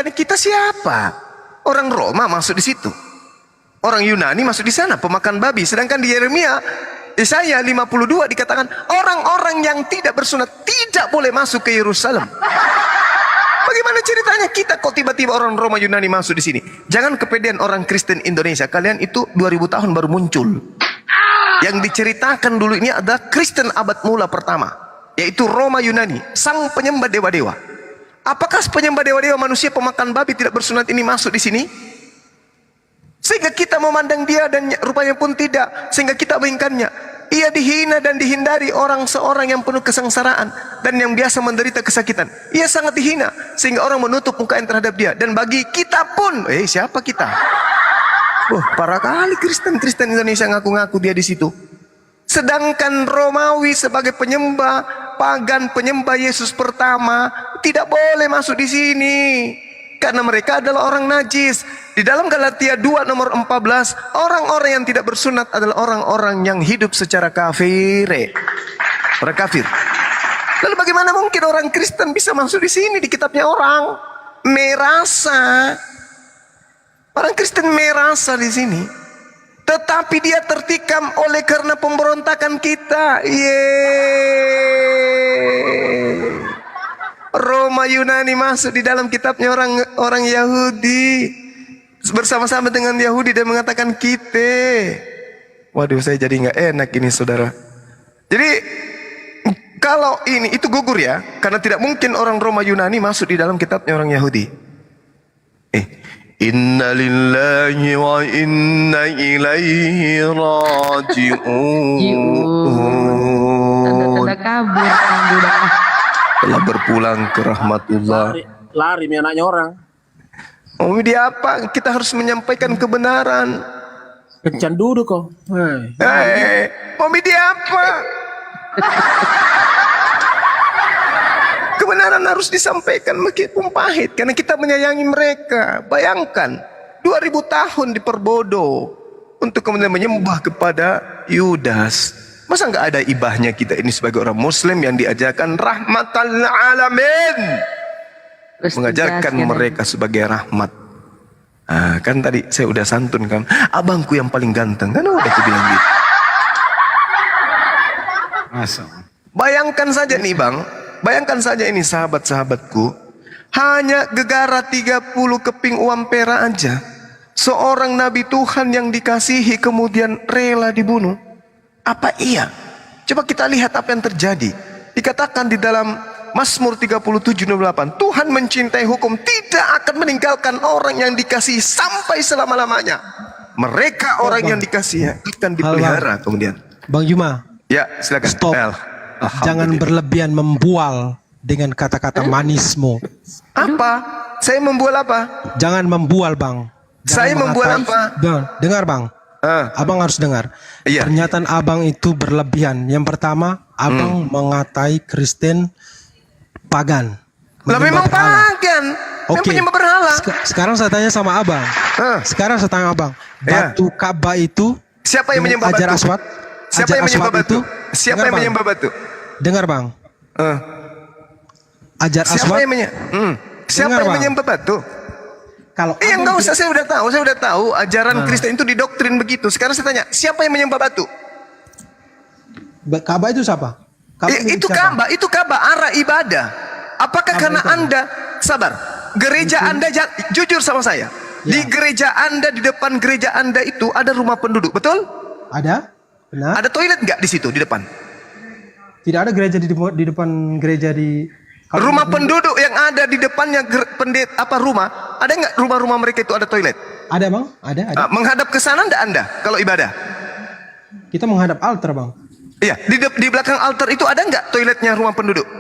Karena kita siapa? Orang Roma masuk di situ. Orang Yunani masuk di sana, pemakan babi. Sedangkan di Yeremia, Yesaya 52 dikatakan orang-orang yang tidak bersunat tidak boleh masuk ke Yerusalem. Bagaimana ceritanya kita kok tiba-tiba orang Roma Yunani masuk di sini? Jangan kepedean orang Kristen Indonesia. Kalian itu 2000 tahun baru muncul. Yang diceritakan dulu ini adalah Kristen abad mula pertama, yaitu Roma Yunani, sang penyembah dewa-dewa. Apakah penyembah dewa-dewa manusia pemakan babi tidak bersunat ini masuk di sini? Sehingga kita memandang dia dan rupanya pun tidak. Sehingga kita bayangkannya, ia dihina dan dihindari orang seorang yang penuh kesengsaraan dan yang biasa menderita kesakitan. Ia sangat dihina sehingga orang menutup mukanya terhadap dia. Dan bagi kita pun, siapa kita? Parah kali Kristen Indonesia ngaku-ngaku dia di situ. Sedangkan Romawi sebagai penyembah pagan, penyembah Yesus pertama tidak boleh masuk di sini karena mereka adalah orang najis. Di dalam Galatia 2 nomor 14, orang-orang yang tidak bersunat adalah orang-orang yang hidup secara kafir. Orang kafir. Lalu bagaimana mungkin orang Kristen bisa masuk di sini di kitabnya orang? Merasa. Orang Kristen merasa di sini. Tetapi dia tertikam oleh karena pemberontakan kita. Roma Yunani masuk di dalam kitabnya orang Yahudi. Bersama-sama dengan Yahudi dan mengatakan kita. Waduh, saya jadi nggak enak ini saudara. Jadi kalau ini itu gugur ya, karena tidak mungkin orang Roma Yunani masuk di dalam kitabnya orang Yahudi. Inna lillahi wa inna ilaihi raji'un. Tanda kabur. Telah berpulang ke rahmatullah. Lari anaknya orang. Dia apa? Kita harus menyampaikan kebenaran. Kencan duduk kok. Dia apa? Kebenaran harus disampaikan meskipun pahit. Karena kita menyayangi mereka. Bayangkan 2000 tahun diperbodoh untuk kemudian menyembah kepada Yudas. Masa nggak ada ibahnya kita ini sebagai orang Muslim yang diajarkan rahmatan alamin, mengajarkan mereka sebagai rahmat. Kan tadi saya udah santun kan, abangku yang paling ganteng kan udah aku bilang gitu. Bayangkan saja nih bang, bayangkan saja ini sahabat-sahabatku, hanya gegara 30 keping uang perak aja, seorang nabi Tuhan yang dikasihi kemudian rela dibunuh. Apa iya? Coba kita lihat apa yang terjadi. Dikatakan di dalam Mazmur 37:8, Tuhan mencintai hukum, tidak akan meninggalkan orang yang dikasihi sampai selama-lamanya. Mereka orang yang dikasihi akan dipelihara kemudian. Bang Juma. Ya, silakan. Stop. Jangan berlebihan membual dengan kata-kata manismu. Apa? Saya membual apa? Jangan membual, Bang. Saya membual apa? Dengar, Bang. Abang harus dengar. Iya. Pernyataan abang itu berlebihan. Yang pertama, abang mengatai Kristen pagan. Lah memang pagan. Oke. Menyembah berhala. Sekarang saya tanya sama abang. Sekarang saya tanya abang. Batu Ka'bah itu siapa yang menyembah Hajar batu? Aswad? Siapa yang menyembah batu? Siapa yang menyembah batu? Dengar, Bang. Hajar Siapa Aswad. Siapa yang menyembah batu? Kalau enggak usah, saya udah tahu ajaran Kristen itu didoktrin begitu. Sekarang saya tanya, siapa yang menyembah batu? Ka'bah itu siapa? Itu Ka'bah arah ibadah. Apakah karena Anda sabar? Gereja Anda jujur sama saya. Di gereja Anda, di depan gereja Anda itu ada rumah penduduk, betul? Ada? Benar. Ada toilet nggak di situ di depan? Tidak ada gereja di depan gereja di rumah penduduk yang ada di depannya rumah, ada nggak rumah-rumah mereka itu ada toilet? Ada bang, ada. Menghadap ke sana ndak Anda kalau ibadah? Kita menghadap altar bang. Iya, di belakang altar itu ada nggak toiletnya rumah penduduk?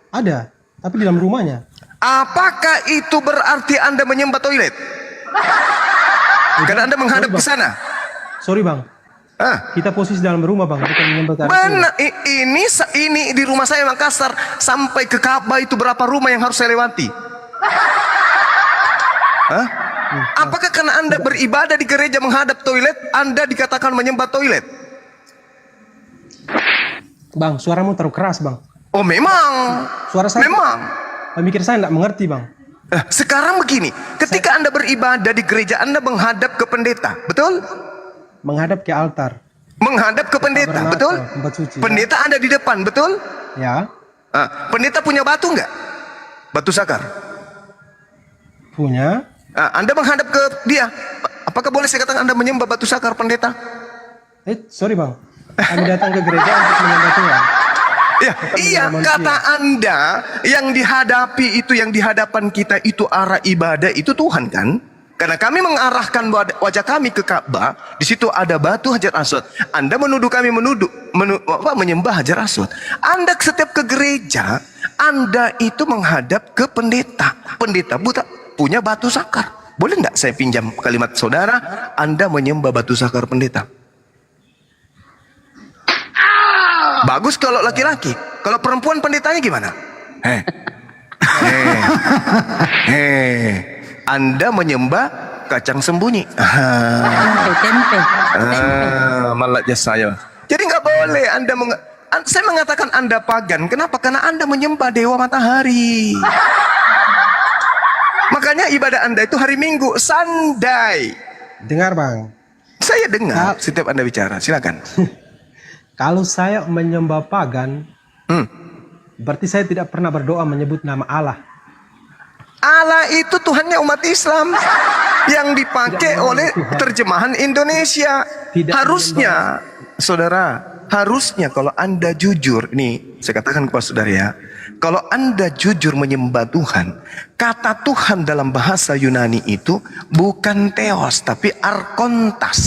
Ada, tapi di dalam rumahnya. Apakah itu berarti Anda menyembah toilet? Karena Anda menghadap ke sana. Sorry bang. Kita posisi dalam rumah bang, bukan menyembah. Benar, ini di rumah saya Makassar sampai ke Ka'bah itu berapa rumah yang harus saya lewati? Apakah karena Anda beribadah di gereja menghadap toilet, Anda dikatakan menyembah toilet? Bang, suaramu terlalu keras bang. Oh memang. Suara saya. Memang. Mikir saya tidak mengerti bang. Sekarang begini, ketika Anda beribadah di gereja, Anda menghadap ke pendeta, betul? Menghadap ke altar. Menghadap ke pendeta, Tabernakel, betul? tempat suci, Pendeta ada di depan, betul? Ya, Pendeta punya batu nggak? Batu sakar. punya. Anda menghadap ke dia. Apakah boleh saya katakan Anda menyembah batu sakar pendeta? Sorry bang, kami datang ke gereja untuk menyembah Tuhan. Ya, iya, kata Anda yang dihadapi itu, yang di hadapan kita itu arah ibadah itu Tuhan kan? Karena kami mengarahkan wajah kami ke Ka'bah, di situ ada batu Hajar Aswad. Anda menuduh kami menyembah Hajar Aswad. Anda setiap ke gereja, Anda itu menghadap ke pendeta. Pendeta punya batu sakar. Boleh enggak saya pinjam kalimat saudara? Anda menyembah batu sakar pendeta. Bagus kalau laki-laki. Kalau perempuan pendetanya gimana? Anda menyembah kacang sembunyi. Tempe. Malah saya. Jadi nggak boleh Anda saya mengatakan Anda pagan. Kenapa? Karena Anda menyembah dewa matahari. Makanya ibadah Anda itu hari Minggu, Sunday. Dengar bang, Saya dengar setiap Anda bicara. Silakan. kalau saya menyembah pagan, berarti saya tidak pernah berdoa menyebut nama Allah. Allah itu Tuhannya umat Islam yang dipakai oleh terjemahan Indonesia. Harusnya, saudara, harusnya kalau Anda jujur, ini saya katakan kepada saudara ya, kalau Anda jujur menyembah Tuhan, kata Tuhan dalam bahasa Yunani itu bukan theos tapi arkontas.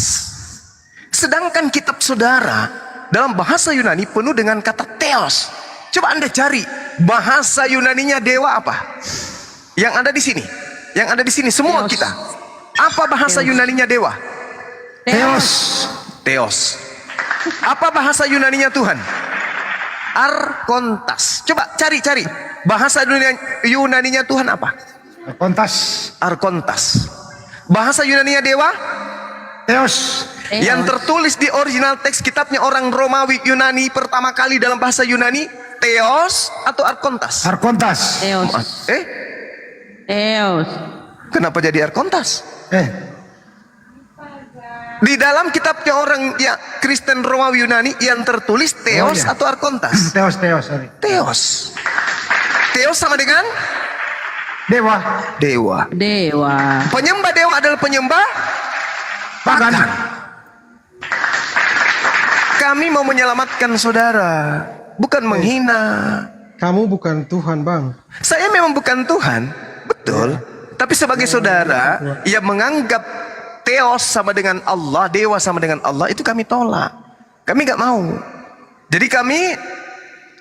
Sedangkan kitab saudara dalam bahasa Yunani penuh dengan kata theos. Coba Anda cari bahasa Yunaninya dewa apa? Yang ada di sini, yang ada di sini semua Theos. kita. Apa bahasa Yunaninya dewa? Theos. Theos. Apa bahasa Yunaninya Tuhan? Arkontas. Coba cari bahasa Yunaninya Tuhan apa? Kontas. Arkontas. Bahasa Yunaninya dewa? Theos. Yang tertulis di original teks kitabnya orang Romawi Yunani pertama kali dalam bahasa Yunani, Theos atau Arkontas? Arkontas. Theos. Theos. Kenapa jadi Arkontas? Eh, Di dalam kitabnya orang ya Kristen Romawi Yunani yang tertulis Theos iya. atau Arkontas? Theos, sorry. Theos. Theos sama dengan Dewa. dewa. Dewa. Penyembah dewa adalah penyembah Pagan. Kami mau menyelamatkan saudara, bukan menghina. Kamu bukan Tuhan bang. Saya memang bukan Tuhan, betul. Tapi sebagai saudara yang menganggap Theos sama dengan Allah, dewa sama dengan Allah, itu kami tolak. Kami nggak mau. Jadi kami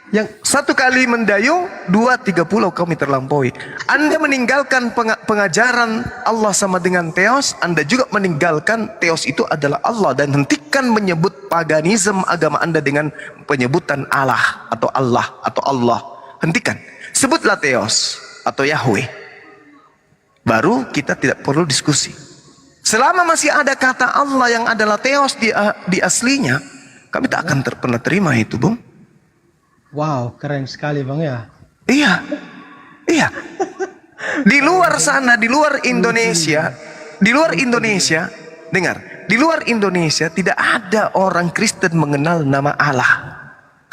yang satu kali mendayung, 2-3 pulau kami terlampaui. Anda meninggalkan pengajaran Allah sama dengan Theos, Anda juga meninggalkan Theos itu adalah Allah. Dan hentikan menyebut paganisme agama Anda dengan penyebutan Allah atau Allah atau Allah. Hentikan. Sebutlah Theos atau Yahweh. Baru kita tidak perlu diskusi. Selama masih ada kata Allah yang adalah Theos di aslinya, kami tak akan pernah terima itu, Bung. Wow, keren sekali bang ya. Iya, iya. Di luar sana, di luar Indonesia, dengar, di luar Indonesia tidak ada orang Kristen mengenal nama Allah.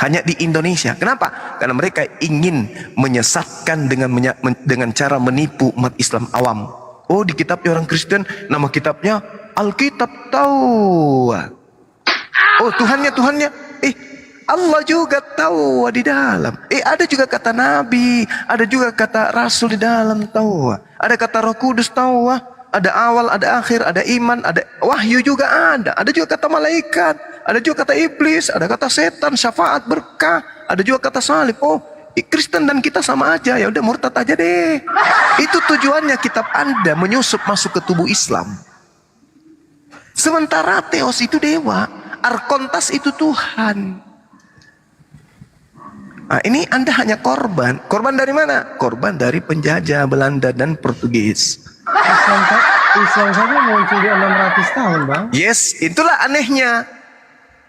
Hanya di Indonesia. Kenapa? Karena mereka ingin menyesatkan dengan cara menipu umat Islam awam. Oh, di kitabnya orang Kristen, nama kitabnya Alkitab Taurat. Oh, Tuhannya. Allah juga tahu di dalam. Ada juga kata Nabi, ada juga kata Rasul di dalam tahu. Ada kata Roh Kudus tahu. Ada awal, ada akhir, ada iman, ada wahyu juga ada. Ada juga kata malaikat, ada juga kata iblis, ada kata setan, syafaat, berkah, ada juga kata salib. Oh, Kristen dan kita sama aja. Ya udah murtad aja deh. Itu tujuannya kitab Anda menyusup masuk ke tubuh Islam. Sementara Theos itu dewa, Arkontas itu Tuhan. Nah, ini Anda hanya korban. Korban dari mana? Korban dari penjajah Belanda dan Portugis. Islam saja muncul di 600 tahun bang. Yes, itulah anehnya.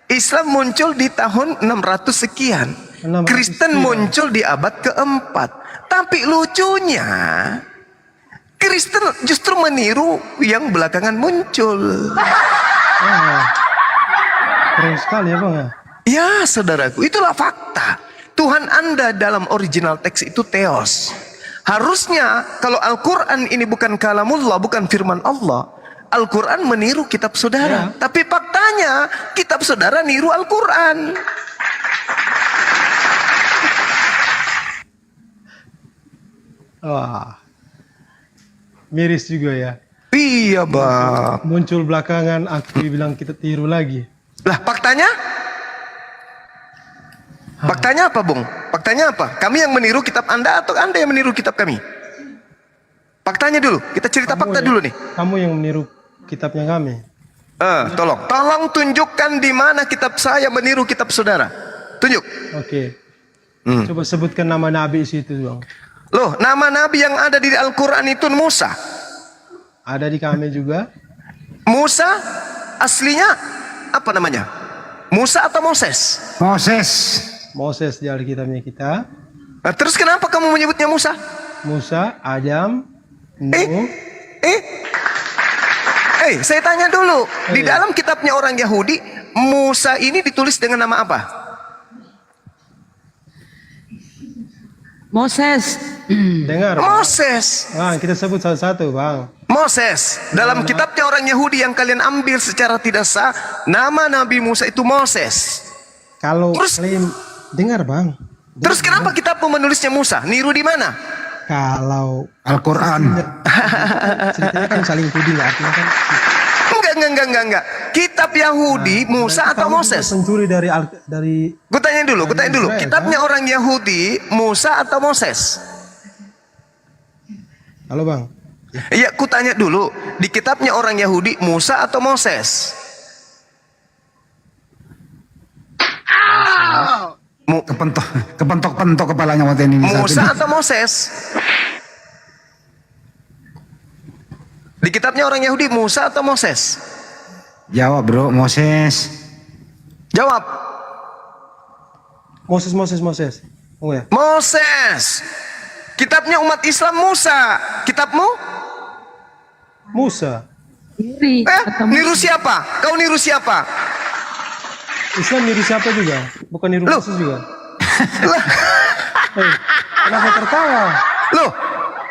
Islam muncul di tahun 600 sekian. 600 Kristen sekian. muncul di abad keempat. Tapi lucunya, Kristen justru meniru yang belakangan muncul. Keren sekali ya bang ya. Ya saudaraku, itulah fakta. Tuhan Anda dalam original teks itu theos. Harusnya kalau Al-Quran ini bukan kalamullah, bukan firman Allah, Al-Quran meniru kitab saudara. Tapi faktanya kitab saudara niru Al-Quran. Wah, miris juga ya. Iya bang. Muncul belakangan aku bilang kita tiru lagi. Lah faktanya? Faktanya apa Bung? Faktanya apa? Kami yang meniru kitab Anda atau Anda yang meniru kitab kami? Faktanya dulu, kita cerita fakta dulu nih. Kamu yang meniru kitabnya kami. Tolong tunjukkan di mana kitab saya meniru kitab saudara. Tunjuk. Oke. Coba sebutkan nama nabi situ bang. Loh, nama nabi yang ada di Al-Quran itu Musa. Ada di kami juga. Musa aslinya apa namanya? Musa atau Moses? Moses. Moses di Alkitabnya kita. Nah, terus kenapa kamu menyebutnya Musa? Musa, Adam, Nuh. Saya tanya dulu. Di dalam kitabnya orang Yahudi, Musa ini ditulis dengan nama apa? Moses. Dengar. Bang. Moses. Bang, kita sebut satu-satu bang. Moses. Dalam kitabnya orang Yahudi yang kalian ambil secara tidak sah, nama Nabi Musa itu Moses. Kalau Terus- klaim, dengar bang. Terus kenapa kitabmu menulisnya Musa? Niru di mana? Kalau Al-Quran. ceritanya kan saling tuding, artinya kan. Enggak. Kitab Yahudi, Musa atau Kamu Moses? pencuri dari Gue tanya dulu. Israel, Kitabnya orang Yahudi, Musa atau Moses? Halo bang. Iya, ku tanya dulu. Di kitabnya orang Yahudi, Musa atau Moses? Kepentok kepalanya waktu ini. Musa atau Moses? Di kitabnya orang Yahudi, Musa atau Moses? Jawab bro, Moses. Jawab. Moses. Oh ya. Moses. Kitabnya umat Islam Musa. Kitabmu? Musa. Iri atau Niru siapa? Kau niru siapa? Islam niru siapa juga? Bukan niru Loh. Moses juga. Lah, Kenapa tertawa? loh.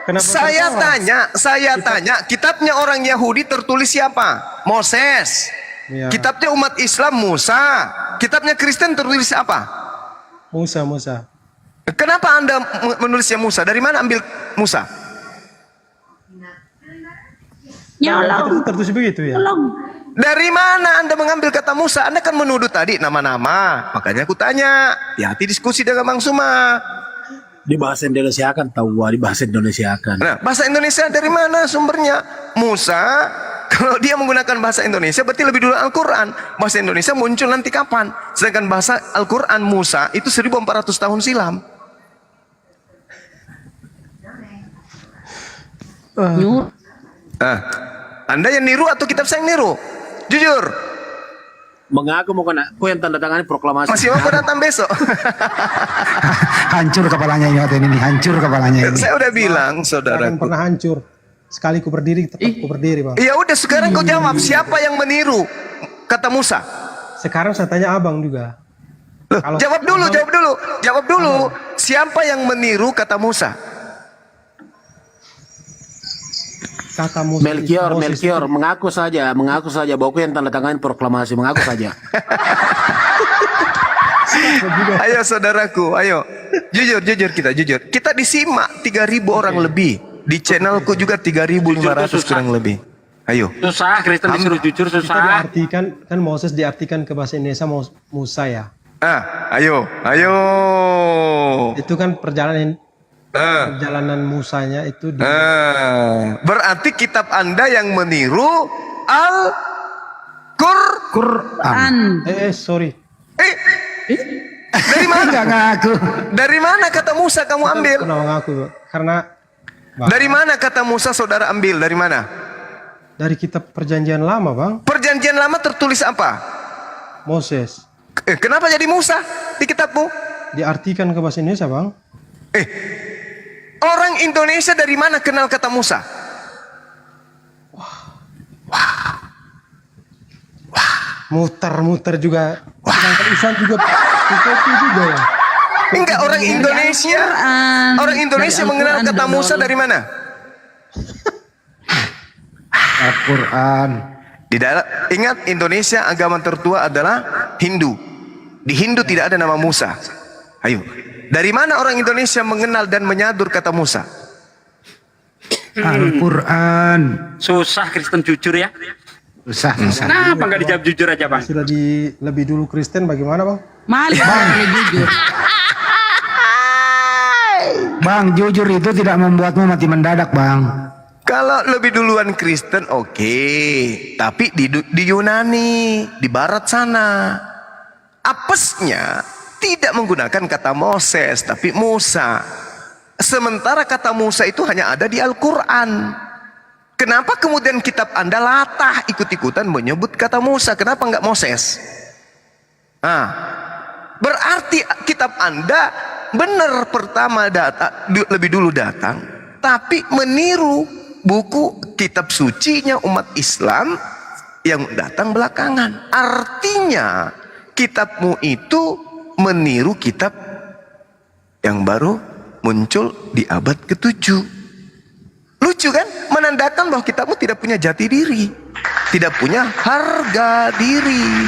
Kenapa Saya tertawa? tanya, kitabnya orang Yahudi tertulis siapa? Moses. Ya. Kitabnya umat Islam Musa. Kitabnya Kristen tertulis apa? Musa. Kenapa Anda menulisnya Musa? Dari mana ambil Musa? nyolong. Itu tertulis begitu ya. Dari mana Anda mengambil kata Musa? Anda kan menuduh tadi nama-nama. Makanya aku tanya. Hati diskusi dengan Bang Suma. Di bahasa Indonesia kan tahu di bahasa Indonesia kan. Nah, bahasa Indonesia dari mana sumbernya? Musa, kalau dia menggunakan bahasa Indonesia berarti lebih dulu Al-Quran. Bahasa Indonesia muncul nanti kapan? Sedangkan bahasa Al-Quran Musa itu 1400 tahun silam. Nyuruh. Anda yang niru atau kitab saya yang niru? Jujur, Mengaku bukan aku yang tanda tangani proklamasi. masih mau datang besok? Hancur kepalanya ini waktu ini, hancur kepalanya ini. Saya udah bilang, Jangan saudaraku. pernah hancur. Sekali ku berdiri, tetap ku berdiri bang. Ya udah, sekarang kau jawab, siapa yang meniru kata Musa? Sekarang saya tanya abang juga. Loh, Kalau- jawab dulu. Siapa yang meniru kata Musa? Kata Moses. Melkior, mengaku saja bahwa aku yang tanda tangani proklamasi, mengaku saja. Ayo saudaraku, ayo. Jujur kita. Kita disimak 3.000 orang lebih. Di channelku juga 3.500 kurang lebih. Ayo. Susah, Kristen disuruh jujur Kita susah. diartikan, kan Moses diartikan ke bahasa Indonesia Musa ya. Ayo. Itu kan perjalanan Musanya itu di Berarti kitab Anda yang meniru Quran. sorry. Dari mana? Enggak ngaku. Dari mana kata Musa kamu ambil? Pernah mengaku karena Dari mana kata Musa saudara ambil? Dari mana? dari kitab perjanjian lama bang, Perjanjian lama tertulis apa? Moses Kenapa jadi Musa di kitabmu? diartikan ke bahasa Indonesia bang. Orang Indonesia dari mana kenal kata Musa? muter-muter juga. Sedangkan Islam juga seperti juga ya. Enggak, orang Indonesia. Orang Indonesia mengenal kata Musa dari mana? Al-Quran. Ingat, Indonesia agama tertua adalah Hindu. Di Hindu tidak ada nama Musa. Ayo, dari mana orang Indonesia mengenal dan menyadur kata Musa? Al-Quran. Susah Kristen jujur ya. Susah. Kenapa nggak dijawab jujur aja bang? Sudah di lebih dulu Kristen bagaimana bang? Malu kalau jujur. Bang, jujur itu tidak membuatmu mati mendadak, Bang. Kalau lebih duluan Kristen oke. Tapi di Yunani, di barat sana, apesnya tidak menggunakan kata Moses tapi Musa. Sementara kata Musa itu hanya ada di Al-Quran. Kenapa kemudian kitab Anda latah ikut-ikutan menyebut kata Musa? Kenapa enggak Moses? Nah, berarti kitab Anda benar pertama lebih dulu datang, tapi meniru buku kitab sucinya umat Islam yang datang belakangan. Artinya kitabmu itu meniru kitab yang baru muncul di abad ke-7. Lucu kan? Menandakan bahwa kitabmu tidak punya jati diri, tidak punya harga diri.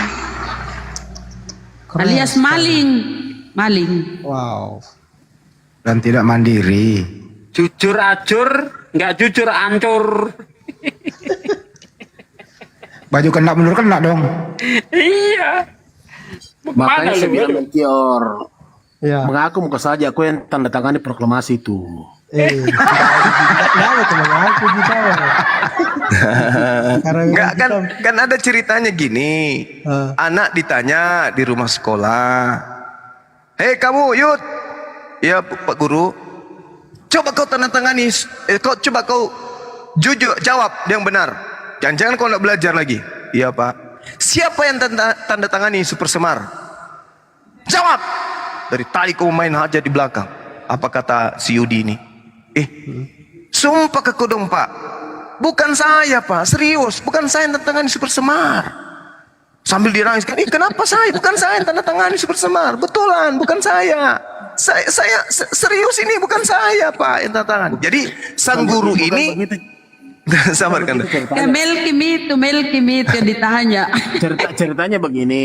Alias maling. Maling. Wow. Dan tidak mandiri. Jujur ajur, nggak jujur ancur. Baju kena mundur kena dong. Iya. Makanya saya bilang Melkior, Ya. mengaku muka saja aku yang tanda tangani proklamasi itu. Kenapa tuh mengaku kita? Karena Enggak kan, kita- kan ada ceritanya gini. Anak ditanya di rumah sekolah, "Hei kamu, Yud." "Ya Pak Guru." "Coba kau tanda tangani, coba kau jujur jawab yang benar. Jangan-jangan kau nak belajar lagi." "Iya Pak." "Siapa yang tanda tangani Super Semar?" "Jawab." "Dari tadi kau main aja di belakang." Apa kata si Yudi ini? Sumpah ke kodong Pak, bukan saya Pak, serius, bukan saya yang tanda tangani Super Semar. Sambil dirangis kan, kenapa saya? Bukan saya yang tanda tangani Super Semar, betulan, bukan saya. Saya serius ini, bukan saya Pak yang tanda tangan. Jadi sang guru ini sabar kan? Melki itu ditanya. Ceritanya begini,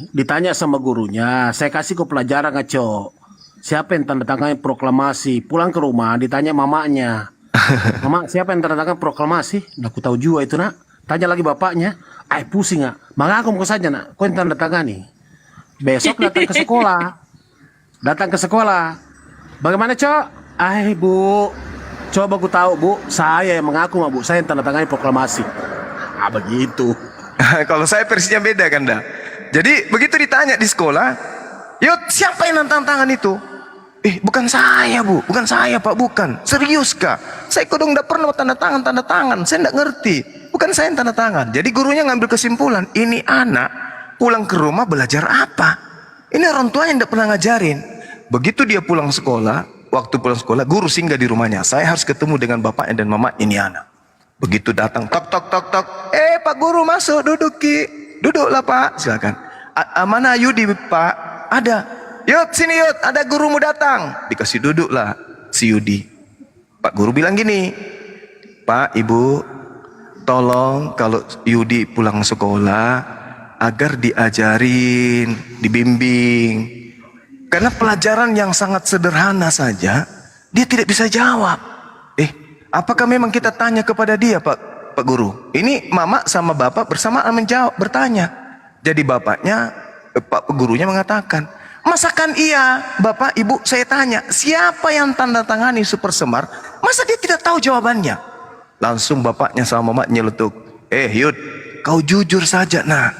ditanya sama gurunya, saya kasih ke pelajaran ngaco. Siapa yang tanda tangan proklamasi? Pulang ke rumah ditanya mamanya. "Mama, siapa yang tanda tangan proklamasi?" "Nah, aku tahu juga itu nak." Tanya lagi bapaknya, pusing nggak? Mengaku muka saja nak, kau yang tanda tangani. Besok datang ke sekolah. Datang ke sekolah. "Bagaimana Cok?" Bu, coba aku tahu Bu, saya yang mengaku Bu, saya yang tanda tangani proklamasi." Begitu. Kalau saya versinya beda kan dah. Jadi begitu ditanya di sekolah, "Yud, siapa yang tanda tangan itu?" Bukan saya Bu, bukan saya Pak, bukan. Serius Kak, saya kodong tidak pernah tanda tangan, saya tidak ngerti. Bukan saya yang tanda tangan. Jadi gurunya ngambil kesimpulan, ini anak pulang ke rumah belajar apa? Ini orang tuanya yang tidak pernah ngajarin. Begitu dia pulang sekolah, waktu pulang sekolah, guru singgah di rumahnya. Saya harus ketemu dengan bapaknya dan mama ini anak. Begitu datang, tok tok tok tok. Pak Guru masuk, duduk Ki. Duduklah Pak, silakan. Mana Yudi Pak? "Ada." "Yud, sini Yud, ada gurumu datang." Dikasih duduklah si Yudi. Pak Guru bilang gini, "Pak, Ibu, tolong kalau Yudi pulang sekolah agar diajarin, dibimbing. Karena pelajaran yang sangat sederhana saja dia tidak bisa jawab." Apakah memang kita tanya kepada dia Pak Guru? Ini mama sama bapak bersamaan bertanya. Jadi bapaknya, Pak Gurunya mengatakan, "Masakan iya Bapak Ibu, saya tanya, siapa yang tanda tangani Super Semar? Masa dia tidak tahu jawabannya?" Langsung bapaknya sama mama nyeletuk, "Yud, kau jujur saja nak.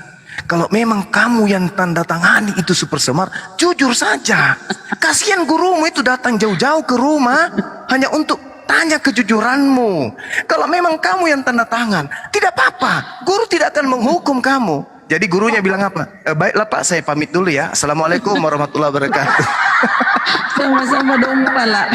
Kalau memang kamu yang tanda tangani itu Super Semar, jujur saja. Kasihan gurumu itu datang jauh-jauh ke rumah hanya untuk tanya kejujuranmu. Kalau memang kamu yang tanda tangan, tidak apa-apa, guru tidak akan menghukum kamu." Jadi gurunya bilang apa? "Baiklah Pak, saya pamit dulu ya. Assalamualaikum warahmatullahi wabarakatuh." Sama-sama dong pala.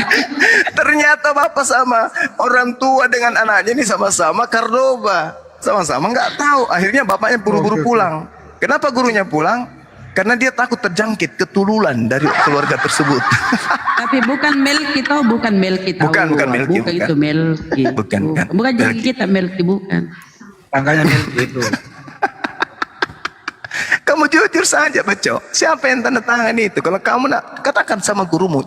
Ternyata bapak sama orang tua dengan anaknya ini sama-sama Kardoba. Sama-sama nggak tahu. Akhirnya bapaknya buru-buru pulang. Kenapa gurunya pulang? Karena dia takut terjangkit ketululan dari keluarga tersebut. Tapi bukan Melki tau, bukan Melki tau. Bukan Melki, Bukan bukan. itu Melki. Bukan, kan? Bukan jadi Melki. kita Melki, bukan. Makanya itu. Kamu jujur saja, Beco. Siapa yang tanda tangan itu? Kalau kamu nak katakan sama gurumu,